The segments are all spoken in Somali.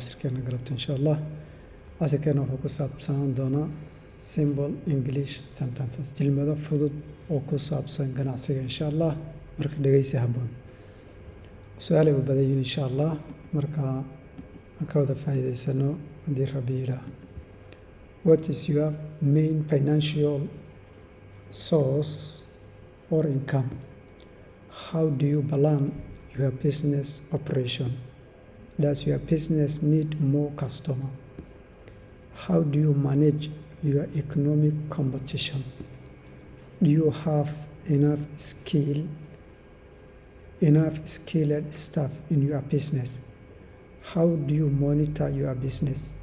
casharkeena galabta insha allah casharkeena wuxuu ku saabsanaan doonaa simple English sentences jilmado fudud oo ku saabsan ganacsiga insha allah marka dhageysi habboon su'aalo u badan insha allah marka aan ka wada faa'iideysano hadii rabbi yiraahdo what is your main financial source or income? How do you plan your business operation? Does your business need more customers? How do you manage your economic competition? Do you have enough skilled staff in your business? How do you monitor your business?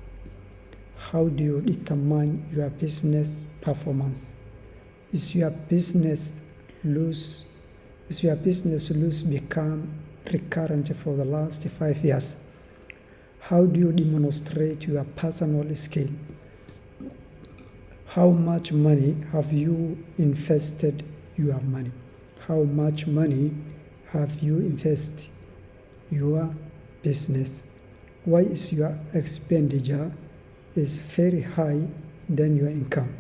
How do you determine your business performance? Is your business loss become recurrent for the last 5 years? How do you demonstrate your personal skill? How much money have you invested your money? How much money have you invested your business? Why is your expenditure is very high than your income?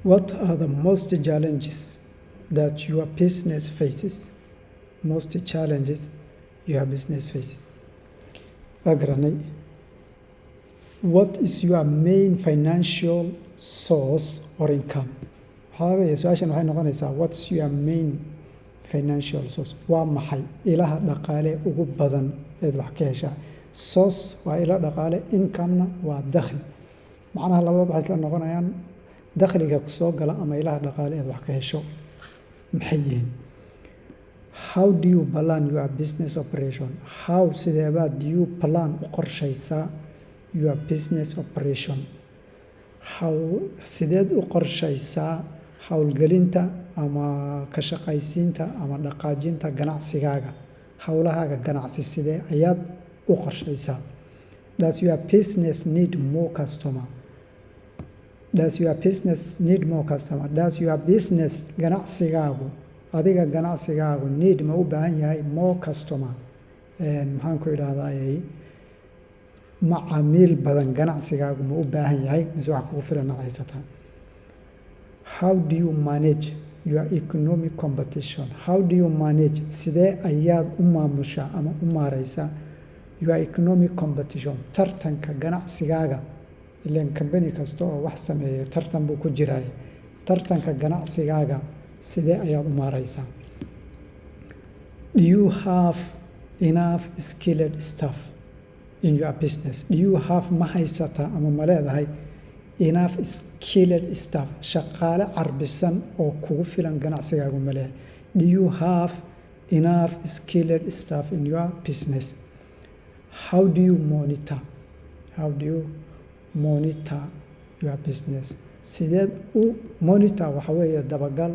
What are the most challenges that your business faces? Most challenges your business faces. Agranay. What is your main financial source or income? Su-aashan waxay noqonaysaa what is your main financial source? Waa maxay ilaha dhaqaale ugu badan ee wax ka heshaa? Source waa ilo dhaqaale, income-na waa dakhli. Macnaha labadood waxay isla noqonayaan dakhliga ku soo gala ama ilaha dhaqaale ee wax ka hesho. Maxay yihiin? How do you plan your business operation? How sideebaad do you plan u qorshaysaa your business operation? How sideed u qorshaysaa hawlgelinta ama ka shaqaysiinta ama dhaqaajinta ganacsigaaga? Hawlahaaga ganacsi sidee ayaad u qorshaysaa? Does your business need more customer? Does your business need more customer? Does your business ganacsigaagu adiga ganacsigaagu need ma u baahan yahay more customer? Maxaan ku idhaahdaa macaamiil badan ganacsigaagu ma u baahan yahay mise wax kugu filan aad haysataa? How do you manage your economic competition? How do you manage sidee ayaad u maamushaa ama u maareysaa your economic competition tartanka ganacsigaaga? ileen company kasta oo wax sameeyo tartan buu ku jiraa. Tartanka ganacsigaaga sidee ayaad u maareysaa? Do you have enough skilled staff in your business? Do you have ma haysataa ama ma leedahay enough skilled staff? Shaqaale carbisan oo kugu filan ganacsigaagu ma leeyahay? Do you have enough skilled staff in your business? How do you monitor? How do you monitor your business? Sideed u monitor waxa weeye dabagal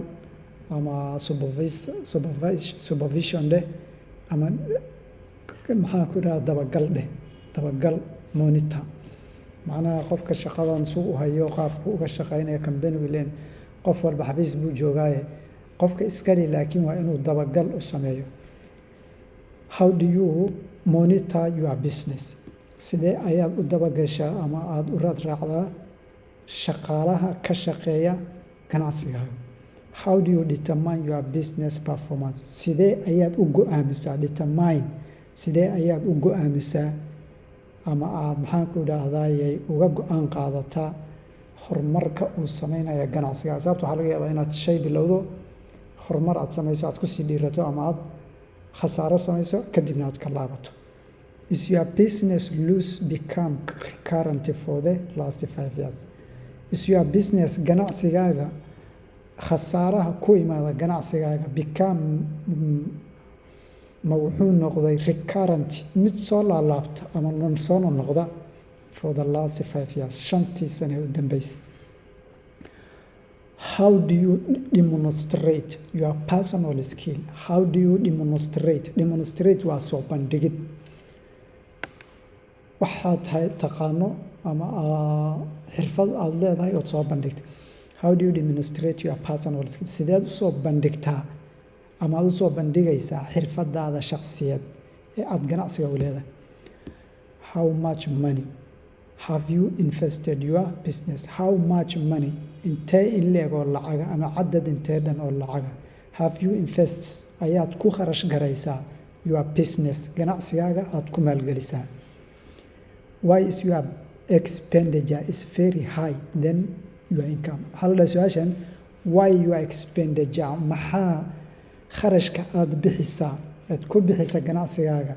ama supervision leh ama maxaa ku dhaha dabagal monitor. Macnaha qofka shaqadan suu u hayo qaabku uga shaqeynaya company leen qof walba xafiis buu joogaaye qofka iskali laakiin waa inuu dabagal u sameeyo. How do you monitor your business? Sidee ayaad u dabagashaa ama aad u raacdaa shaqaalaha ka shaqeeya ganacsigaaga? How do you determine your business performance? Sidee ayaad u go'aamisaa determine? Sidee ayaad u go'aamisaa ama aad maxaan ku idhaahdayay uga go'aan qaadataa horumarka uu sameynaya ganacsigaaga? Sababtoo waxaa laga yaabaa inaad shay bilowdo horumar aad samayso aad ku sii dhiirato ama aad khasaaro samayso kadibna aad ka laabato. Is your business loss become recurrent for the last 5 years? Is your business ganacsigaaga khasaaraha ku imaada ganacsigaaga become ma wuxuu noqday recurrent mid soo laalaabta ama soo noqda for the last 5 years 5 sano u dambeysay? How do you demonstrate your personal skill? How do you demonstrate waa soo bandhigid waxaad taqaano ama xirfad aad leedahay oo soo bandhigtay. How do you demonstrate your personal skill? Sideed u soo bandhigtaa ama aad u soo bandhigaysaa xirfadaada shakhsiyeed ee aad ganacsiga u leedahay? how much money have you invested your business? How much money intee in leeg oo lacaga ama cadad intee dhan oo lacaga have you invested ayaad ku kharash garaysaa your business ganacsigaaga aad ku maalgelisaa. Why is your expenditure is very high than your income? Hal su'aashan why your expenditure maxaa kharashka aad bixisaa aad ku bixisaa ganacsigaaga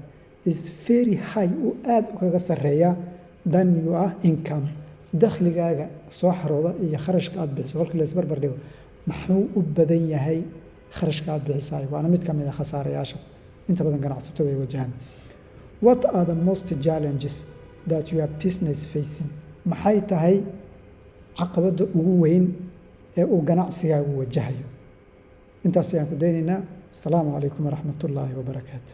is very high oo aad uga sareeya than your income. dakhligaaga soo xarooda iyo kharashka aad bixiso halka la isbarbar dhigo maxuu u badan yahay kharashka aad bixisaa waana mid ka mid ah khasaarayaasha inta badan ganacsatada ay wajahaan. What are the most challenges that your business facing? maxay tahay caqabada ugu weyn ee uu ganacsigaagu wajahayo? intaas ayaan ku daynaynaa. Asalaamu calaykum waraxmatullaahi wabarakaatu.